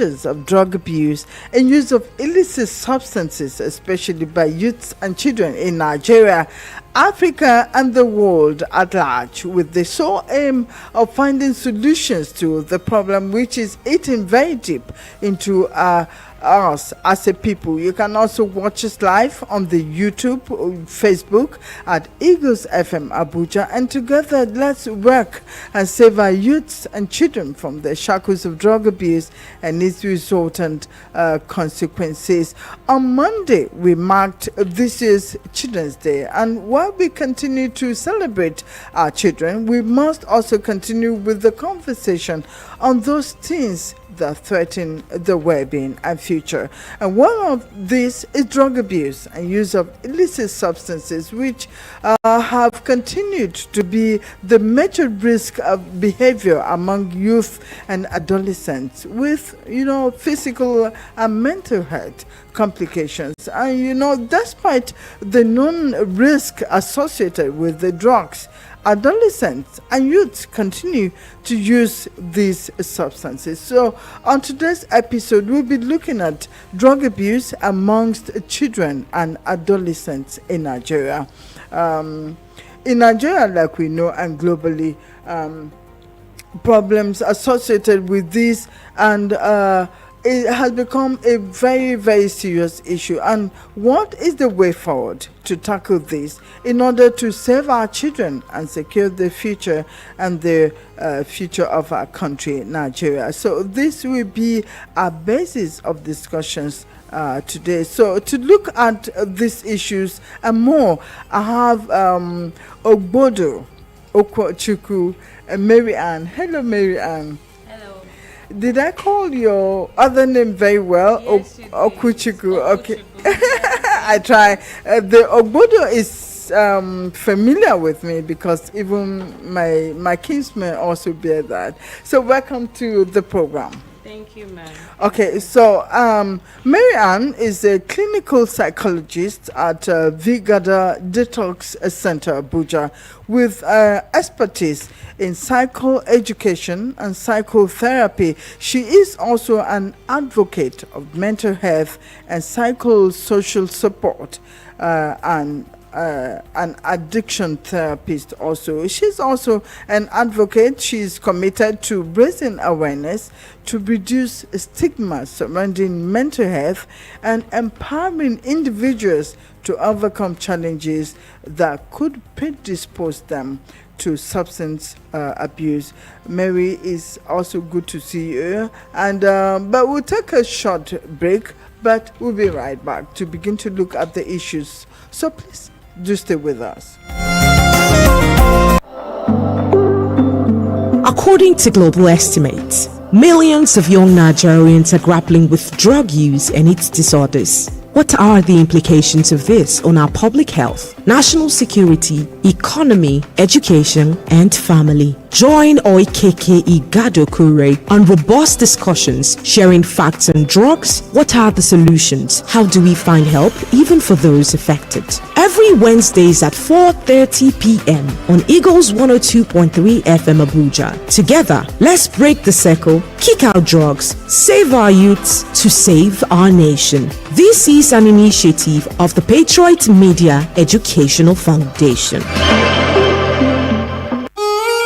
dangers of drug abuse and use of illicit substances, especially by youths and children in Nigeria, Africa, and the world at large, with the sole aim of finding solutions to the problem which is eating very deep into us as a people. You can also watch us live on the YouTube, Facebook at Eagles FM Abuja, and together let's work and save our youths and children from the shackles of drug abuse and its resultant consequences. On Monday, we marked this year's Children's Day, and while we continue to celebrate our children, we must also continue with the conversation on those things that threaten the well-being and future. And one of these is drug abuse and use of illicit substances, which have continued to be the major risk of behavior among youth and adolescents, with physical and mental health complications. And despite the known risk associated with the drugs, adolescents and youths continue to use these substances. So on today's episode, we'll be looking at drug abuse amongst children and adolescents in Nigeria. In Nigeria, like we know, and globally, problems associated with this and it has become a very, very serious issue. And what is the way forward to tackle this in order to save our children and secure the future and the future of our country, Nigeria? So this will be our basis of discussions today. So to look at these issues and more, I have Ogbodo Okochukwu and Mary Ann. Hello, Mary Ann. Did I call your other name very well? Yes, Okuchukwu. Okay. I try. The Ogbodo is familiar with me because even my kinsmen also bear that. So welcome to the program. Thank you, ma'am. Okay, so Mary Ann is a clinical psychologist at Vigada Detox Center, Abuja, with expertise in psychoeducation and psychotherapy. She is also an advocate of mental health and psychosocial support and an addiction therapist also. She's also an advocate. She's committed to raising awareness to reduce stigma surrounding mental health and empowering individuals to overcome challenges that could predispose them to substance abuse. Mary, is also good to see you, and but we'll take a short break, but we'll be right back to begin to look at the issues. So please do stay with us. According to global estimates, millions of young Nigerians are grappling with drug use and its disorders. What are the implications of this on our public health, national security, economy, education, and family? Join Oikeke Igado-Kure on robust discussions, sharing facts on drugs. What are the solutions? How do we find help, even for those affected? Every Wednesdays at 4:30 p.m. on Eagles 102.3 FM Abuja. Together, let's break the circle, kick out drugs, save our youths to save our nation. This is an initiative of the Patriot Media Educational Foundation.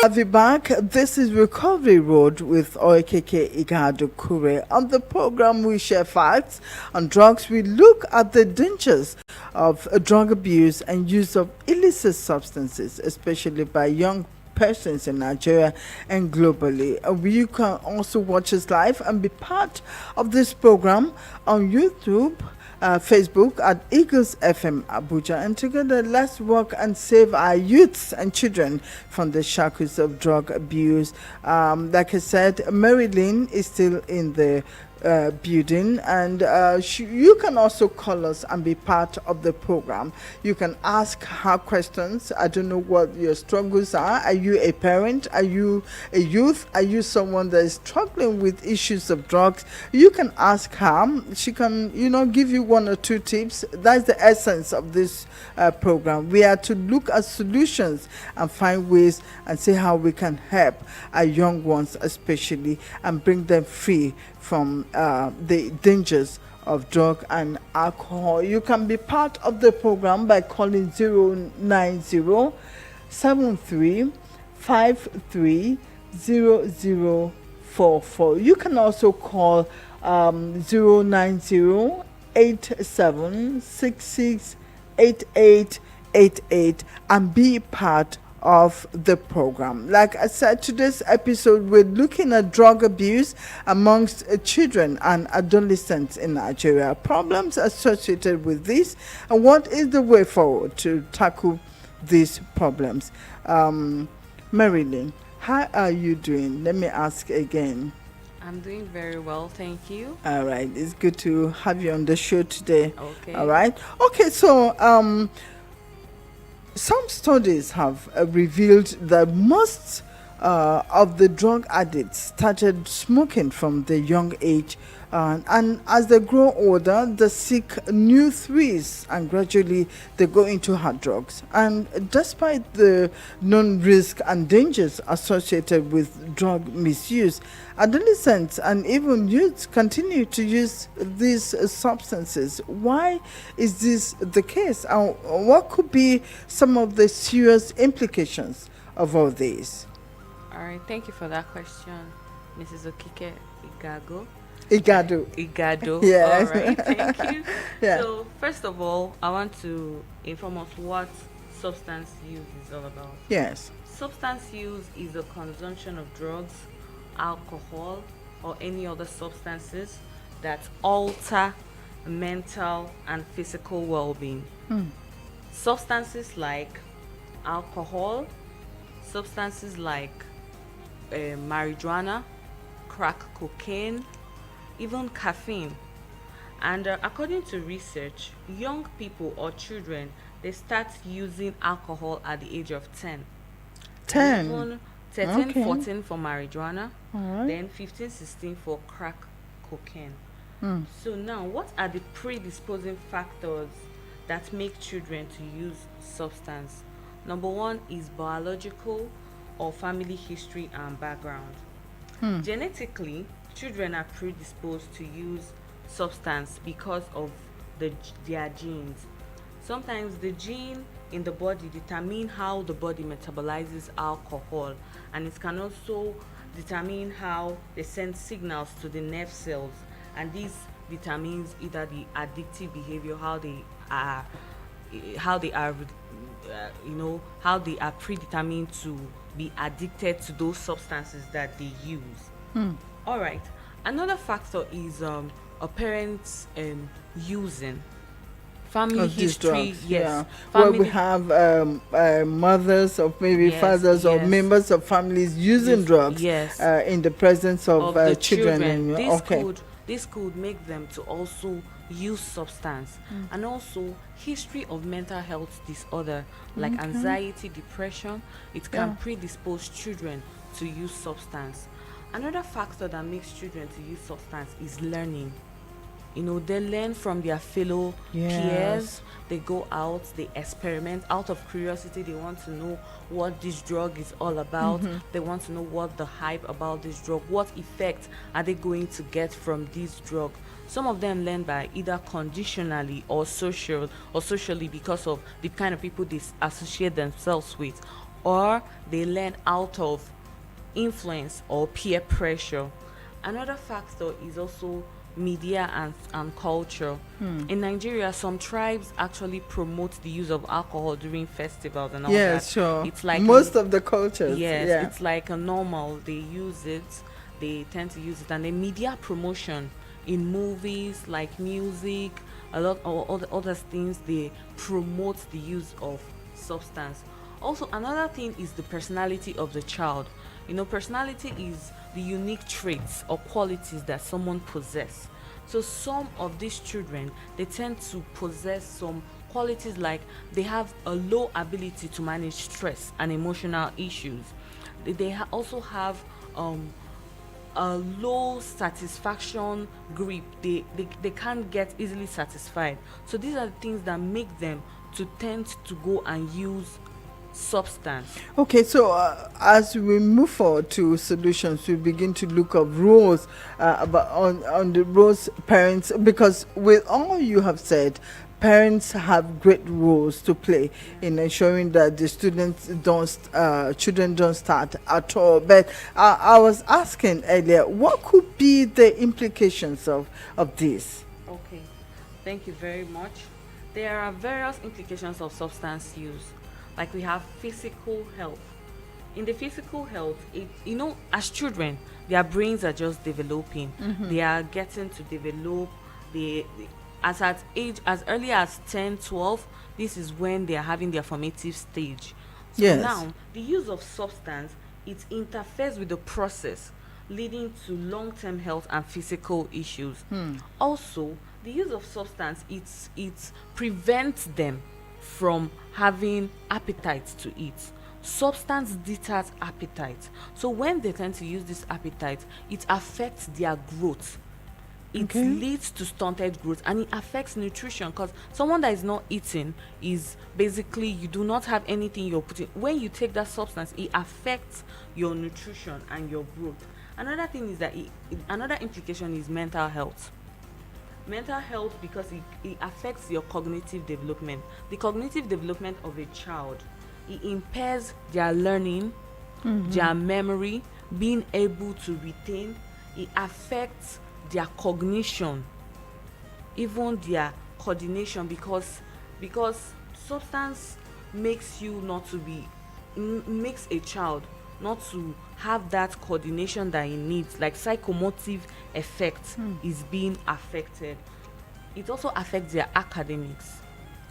Have you back? This is Recovery Road with Oikeke Igado-Kure. On the program, we share facts on drugs. We look at the dangers of drug abuse and use of illicit substances, especially by young persons in Nigeria and globally. You can also watch us live and be part of this program on YouTube, Facebook at Eagles FM Abuja, and together let's work and save our youths and children from the shackles of drug abuse. Like I said, Marilyn is still in the building, and you can also call us and be part of the program. You can ask her questions. I don't know what your struggles are. Are you a parent? Are you a youth? Are you someone that is struggling with issues of drugs? You can ask her. She can, give you one or two tips. That's the essence of this program. We are to look at solutions and find ways and see how we can help our young ones especially and bring them free from the dangers of drug and alcohol. You can be part of the program by calling 090 73 53 0044. You can also call 090 87 66 8888 and be part of the program. Like I said, today's episode we're looking at drug abuse amongst children and adolescents in Nigeria, problems associated with this, and what is the way forward to tackle these problems. Marilyn, how are you doing? Let me ask again. I'm doing very well, thank you. All right, it's good to have you on the show today. Okay. All right. Okay, so some studies have revealed that most of the drug addicts started smoking from the young age, and as they grow older, they seek new thrills and gradually they go into hard drugs. And despite the known risks and dangers associated with drug misuse, adolescents and even youths continue to use these substances. Why is this the case? And what could be some of the serious implications of all this? All right, thank you for that question, Mrs. Okike Igago. Igado. Yeah. Yes. All right, thank you. Yeah. So, first of all, I want to inform us what substance use is all about. Yes. Substance use is the consumption of drugs, alcohol, or any other substances that alter mental and physical well-being. Substances like alcohol, substances like marijuana, crack cocaine, even caffeine. And according to research, young people or children, they start using alcohol at the age of 10. 10. Even 13, Okay. 14 for marijuana, All right. then 15, 16 for crack cocaine. So now, what are the predisposing factors that make children to use substance? Number one is biological or family history and background. Genetically, children are predisposed to use substance because of their genes. Sometimes the gene in the body determine how the body metabolizes alcohol, and it can also determine how they send signals to the nerve cells, and this determines either the addictive behavior, how they are predetermined to be addicted to those substances that they use. All right. Another factor is a parent's using. Family Of these history, drugs, yes. yeah. Where we Family- have mothers or maybe Yes, fathers or yes. members of families using Yes, drugs yes. in the presence of, of the children. children. And, okay. This could make them to also use substance. And also history of mental health disorder like anxiety, depression, it can Yeah. predispose children to use substance. Another factor that makes children to use substance is learning. They learn from their fellow Yes. peers. They go out, they experiment out of curiosity. They want to know what this drug is all about. They want to know what the hype about this drug, what effect are they going to get from this drug. Some of them learn by either conditionally or socially because of the kind of people they associate themselves with, or they learn out of influence or peer pressure. Another factor is also media and culture. In Nigeria, some tribes actually promote the use of alcohol during festivals and all Yeah, that. sure. It's like most of the cultures. yes, Yeah. it's like a normal. They use it. They tend to use it, and the media promotion in movies like music, a lot of other things. They promote the use of substance. Also, another thing is the personality of the child. Personality is the unique traits or qualities that someone possesses. So some of these children, they tend to possess some qualities like they have a low ability to manage stress and emotional issues. They also have a low satisfaction grip. They can't get easily satisfied. So these are the things that make them to tend to go and use substance. Okay, so as we move forward to solutions, we begin to look at roles about on the roles parents, because with all you have said, parents have great roles to play in ensuring that the children don't start at all. But I was asking earlier, what could be the implications of this? Okay, thank you very much. There are various implications of substance use. Like we have physical health. In the physical health, as children, their brains are just developing. They are getting to develop. As early as 10, 12, this is when they are having their formative stage. So Yes. now, the use of substance, it interferes with the process, leading to long-term health and physical issues. Also, the use of substance, it prevents them from having appetite to eat. Substance deters appetite. So when they tend to use this appetite, it affects their growth. It Okay. leads to stunted growth, and it affects nutrition, because someone that is not eating is basically, you do not have anything you're putting. When you take that substance, it affects your nutrition and your growth. Another thing is that another implication is mental health. Mental health, because it affects your cognitive development. The cognitive development of a child, it impairs their learning, their memory, being able to retain. It affects their cognition, even their coordination, because substance makes a child not to have that coordination that he needs, like psychomotive effect is being affected. It also affects their academics.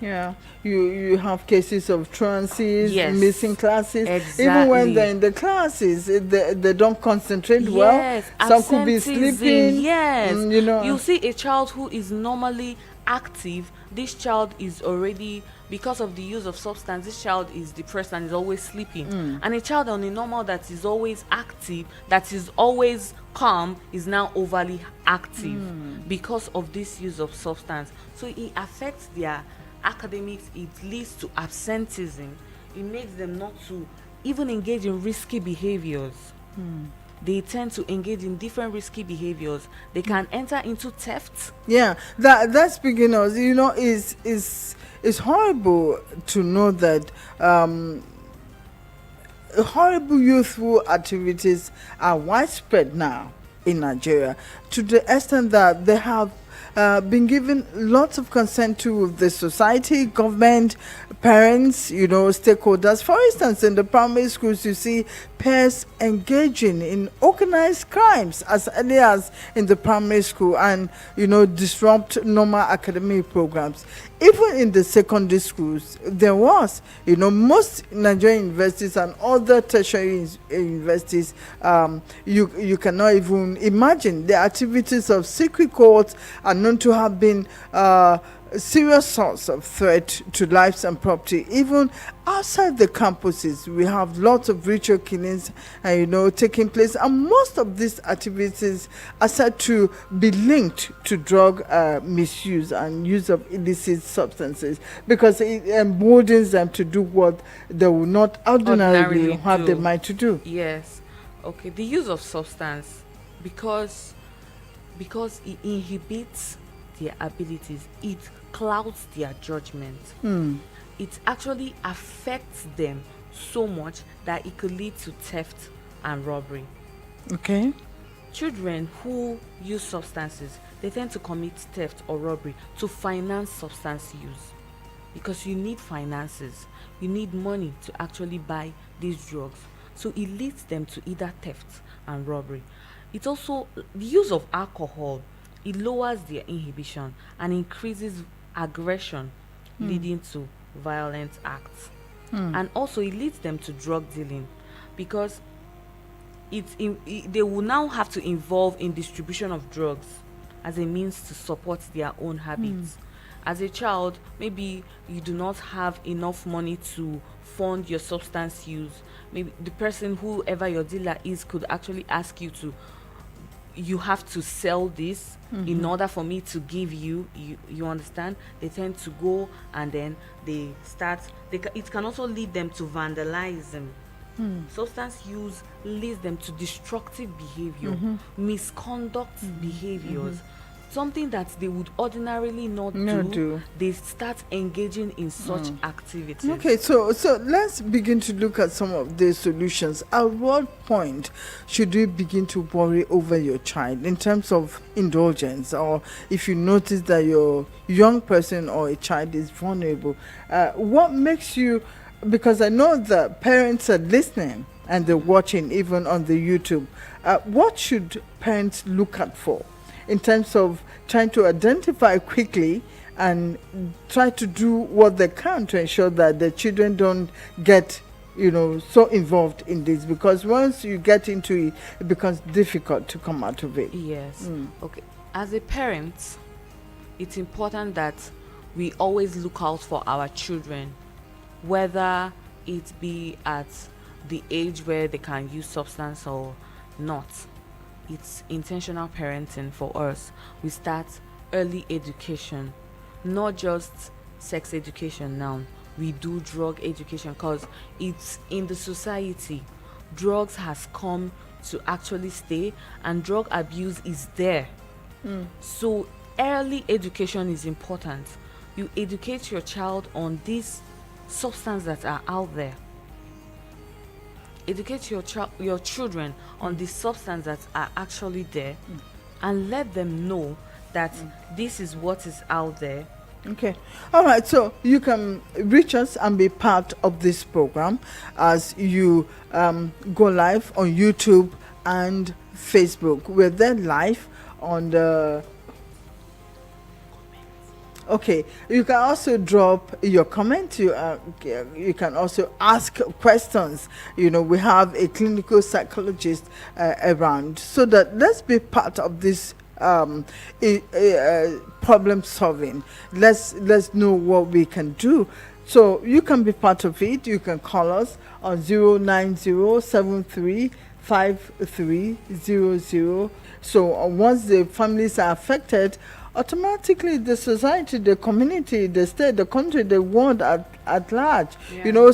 Yeah, you have cases of trances, Yes, missing classes. Even when exactly. they're in the classes, they don't concentrate well. Yes, Some could be absenteeism, sleeping. yes. You know. You see a child who is normally active, this child is already, because of the use of substance, this child is depressed and is always sleeping. And a child on a normal that is always active, that is always calm, is now overly active because of this use of substance. So it affects their academics. It leads to absenteeism. It makes them not to even engage in risky behaviors. They tend to engage in different risky behaviors. They can enter into theft. Yeah, that's beginners. Is horrible to know that horrible youthful activities are widespread now in Nigeria, to the extent that they have been given lots of consent to the society, government, parents, stakeholders. For instance, in the primary schools, you see peers engaging in organized crimes as early as in the primary school, and disrupt normal academic programs. Even in the secondary schools, there was, most Nigerian universities and other tertiary universities, you cannot even imagine the activities of secret courts are known to have been serious source of threat to lives and property. Even outside the campuses, we have lots of ritual killings, taking place, and most of these activities are said to be linked to drug misuse and use of illicit substances, because it emboldens them to do what they will not ordinarily have the mind to do. Yes. Okay. The use of substance, because it inhibits their abilities, it clouds their judgment. It actually affects them so much that it could lead to theft and robbery. Okay. Children who use substances, they tend to commit theft or robbery to finance substance use, because you need finances, you need money to actually buy these drugs. So it leads them to either theft and robbery. It also, the use of alcohol, it lowers their inhibition and increases aggression, leading to violent acts. And also it leads them to drug dealing, because they will now have to involve in distribution of drugs as a means to support their own habits. As a child, maybe you do not have enough money to fund your substance use. Maybe the person, whoever your dealer is, could actually ask you to you have to sell this in order for me to give you, you understand, they tend to go and then they start, it can also lead them to vandalism. Substance use leads them to destructive behavior, misconduct behaviors, something that they would ordinarily not do. They start engaging in such activities. Okay, so let's begin to look at some of the solutions. At what point should you begin to worry over your child in terms of indulgence, or if you notice that your young person or a child is vulnerable? What makes you, because I know that parents are listening and they're watching even on the YouTube, what should parents look at for in terms of trying to identify quickly and try to do what they can to ensure that the children don't get, so involved in this? Because once you get into it, it becomes difficult to come out of it. Yes. Okay. As a parent, it's important that we always look out for our children, whether it be at the age where they can use substance or not. It's intentional parenting for us. We start early education, not just sex education now. We do drug education because it's in the society. Drugs has come to actually stay, and drug abuse is there. So early education is important. You educate your child on these substances that are out there. Educate your children on the substances that are actually there, and let them know that this is what is out there. Okay. All right. So you can reach us and be part of this program as you go live on YouTube and Facebook. We're there live on the... Okay, you can also drop your comment. You can also ask questions. We have a clinical psychologist around, so that let's be part of this problem solving. Let's know what we can do. So you can be part of it. You can call us on 090735300. So once the families are affected, automatically the society, the community, the state, the country, the world at large,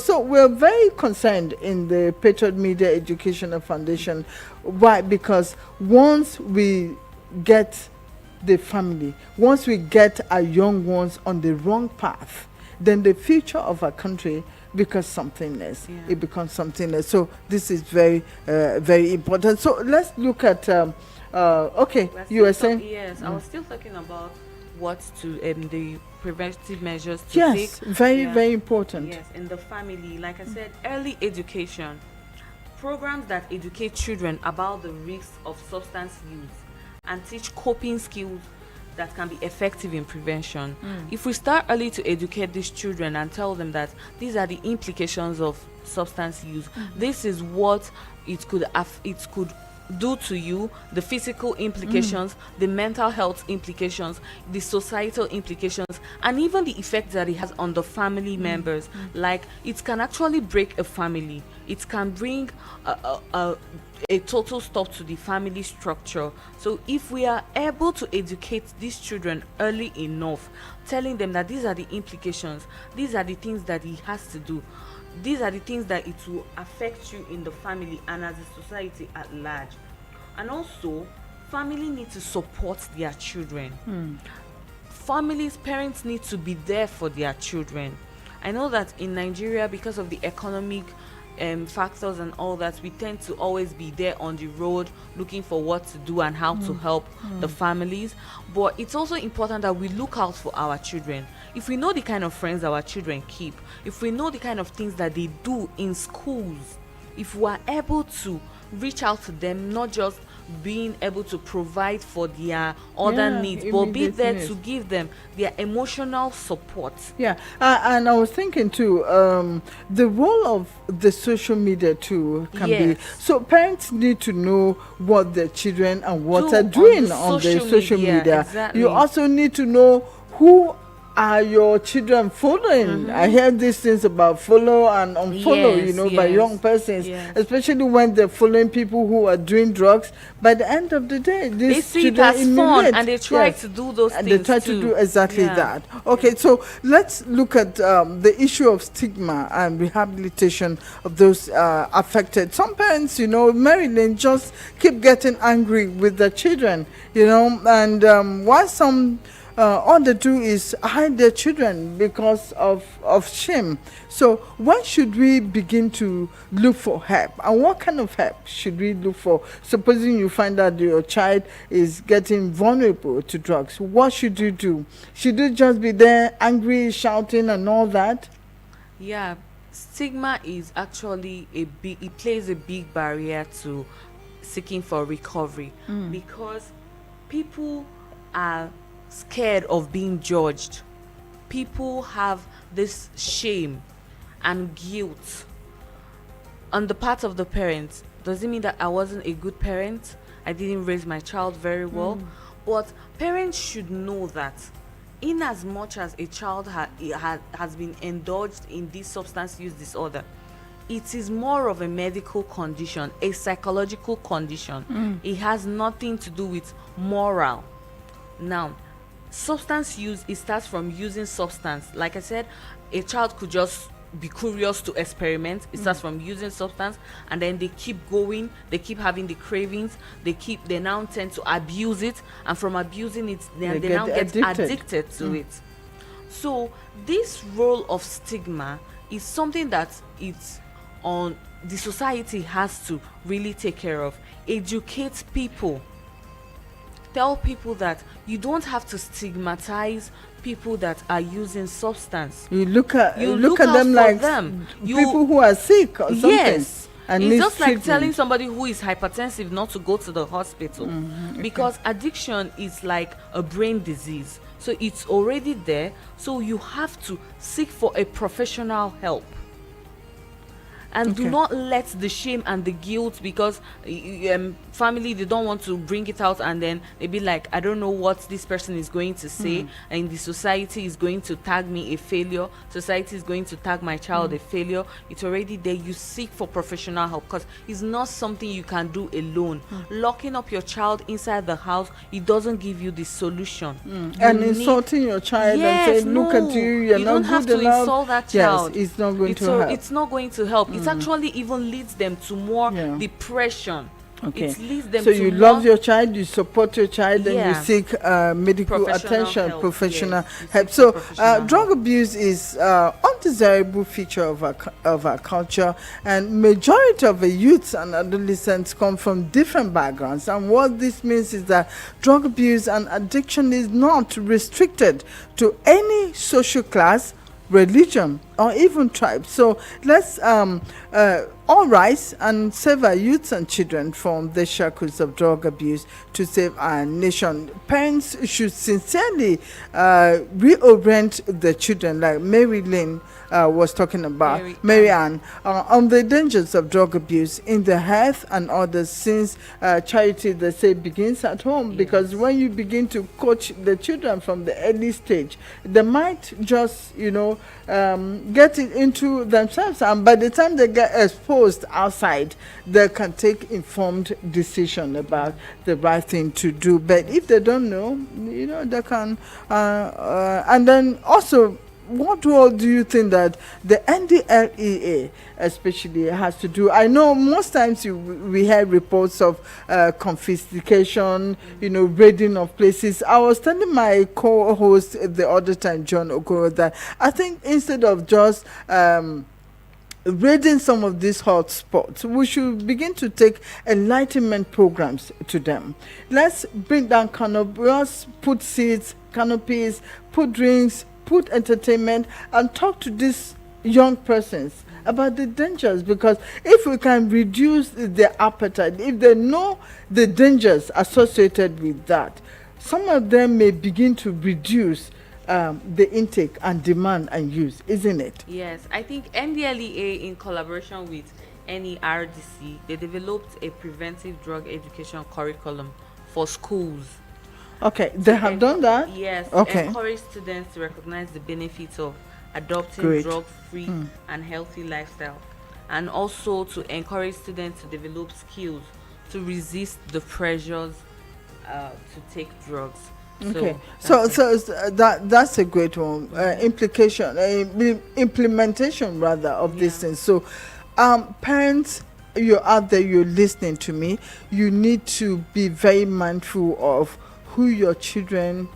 so we're very concerned in the Patriot Media Educational Foundation. Why? Because once we get the family, once we get our young ones on the wrong path, then the future of our country becomes something less. It becomes something less. So this is very very important. So let's look at okay, you were saying? Yes, I was still talking about what to the preventive measures to take. Yes, very important. Yes, in the family, like I said, early education, programs that educate children about the risks of substance use and teach coping skills that can be effective in prevention. If we start early to educate these children and tell them that these are the implications of substance use, this is what it could do to you, the physical implications, the mental health implications, the societal implications, and even the effect that it has on the family members. Like, it can actually break a family. It can bring a total stop to the family structure. So if we are able to educate these children early enough, telling them that these are the implications, these are the things that he has to do, these are the things that it will affect you in the family and as a society at large. And also, family need to support their children. Parents need to be there for their children. I know that in Nigeria, because of the economic factors and all that, we tend to always be there on the road looking for what to do and how to help the families. But it's also important that we look out for our children. If we know the kind of friends our children keep, if we know the kind of things that they do in schools, if we are able to reach out to them, not just being able to provide for their other needs, but be there to give them their emotional support. And I was thinking too, the role of the social media too can be, so parents need to know what their children and what are doing on the social media. Exactly. You also need to know who are your children following? I hear these things about follow and unfollow, Yes, by yes, young persons, yes. especially when they're following people who are doing drugs. By the end of the day, these They see it children as fun, emulate. and they try Yes. to do those And things they try too. to do exactly Yeah. that. Okay, so let's look at the issue of stigma and rehabilitation of those affected. Some parents, Maryland, just keep getting angry with their children, and why some all they do is hide their children because of shame. So when should we begin to look for help, and what kind of help should we look for? Supposing you find that your child is getting vulnerable to drugs, what should you do? Should you just be there angry, shouting and all that? Yeah, stigma is actually it plays a big barrier to seeking for recovery, because people are scared of being judged. People have this shame and guilt on the part of the parents. Does it mean that I wasn't a good parent? I didn't raise my child very well? But parents should know that in as much as a child has been indulged in this substance use disorder, it is more of a medical condition, a psychological condition. It has nothing to do with moral. Now, substance use, it starts from using substance. Like I said, a child could just be curious to experiment. It starts from using substance, and then they keep going, they keep having the cravings, they now tend to abuse it, and from abusing it they now get addicted to it. So this role of stigma is something that it's on the society has to really take care of. Educate people, tell people that you don't have to stigmatize people that are using substance. You look at look out them for like them. people who are sick or something. Yes, And it's needs just like treatment. telling somebody who is hypertensive not to go to the hospital, because addiction is like a brain disease, so it's already there. So you have to seek for a professional help. And do Okay. not let the shame and the guilt, because family, they don't want to bring it out, and then they be like, I don't know what this person is going to say, and the society is going to tag me a failure, society is going to tag my child a failure. It's already there. You seek for professional help, because it's not something you can do alone. Locking up your child inside the house, it doesn't give you the solution. And You need- insulting your child Yes, and saying, look no, at you you not don't have good to enough. insult that child. Yes, it's not going to help. It's not going to help. It actually even leads them to more Yeah. depression. Okay. It leads them So to you more love your child, you support your child, and you Yeah. seek medical Professional attention, help, professional yes. You help. seek So professional help. drug abuse is undesirable feature of our culture, and majority of the youths and adolescents come from different backgrounds. And what this means is that drug abuse and addiction is not restricted to any social class, religion, or even tribe. So let's all rise and save our youths and children from the shackles of drug abuse to save our nation. Parents should sincerely reorient the children, like Mary Lynn was talking about, Mary Ann, on the dangers of drug abuse in the health and others, since charity, they say, begins at home. Because when you begin to coach the children from the early stage, they might just get it into themselves, and by the time they get exposed outside, they can take informed decision about the right thing to do. But if they don't know, they can and then also, what role do you think that the NDLEA especially has to do? I know most times we hear reports of confiscation, raiding of places. I was telling my co-host the other time, John Okoro, that I think instead of just raiding some of these hot spots, we should begin to take enlightenment programs to them. Let's bring down canopies, put seats, canopies, put drinks, put entertainment, and talk to these young persons about the dangers. Because if we can reduce their appetite, if they know the dangers associated with that, some of them may begin to reduce the intake and demand and use, isn't it? Yes, I think NDLEA, in collaboration with NERDC, they developed a preventive drug education curriculum for schools. Okay, they have done that? Yes. Okay. Encourage students to recognize the benefits of adopting Great. drug-free and healthy lifestyle, and also to encourage students to develop skills to resist the pressures to take drugs. Okay, that's so that's a great one. Implementation rather of these Yeah. things. So, parents, you're out there, you're listening to me. You need to be very mindful of who your children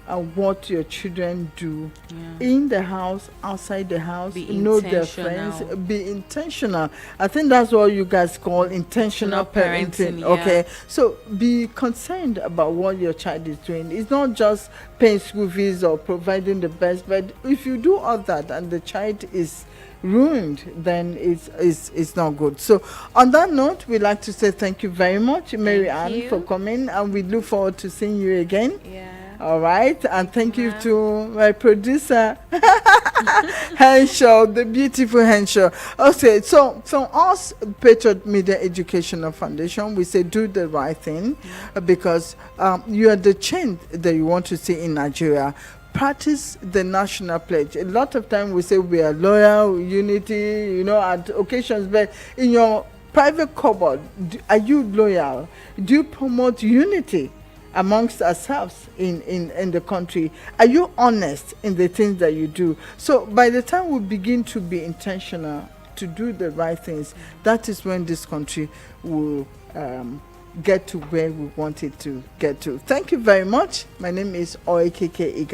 and what your children do Yeah. in the house, outside the house. Be Know their friends. intentional. Be intentional. I think that's what you guys call intentional Intentional parenting. parenting, yeah. Okay, so be concerned about what your child is doing. It's not just paying school fees or providing the best, but if you do all that and the child is ruined, then it's not good. So on that note, we'd like to say thank you very much, Mary Ann, you. for coming, and we look forward to seeing you again. Yeah. All right, and thank you ma'am. to my producer, Henshaw, the beautiful Henshaw. Okay, so from us, Patriot Media Educational Foundation, we say do the right thing, because you are the change that you want to see in Nigeria. Practice the national pledge. A lot of time we say we are loyal, unity, at occasions, but in your private cupboard, are you loyal? Do you promote unity amongst ourselves in the country? Are you honest in the things that you do? So by the time we begin to be intentional to do the right things, that is when this country will get to where we want it to get to. Thank you very much. My name is Oekeke Igal.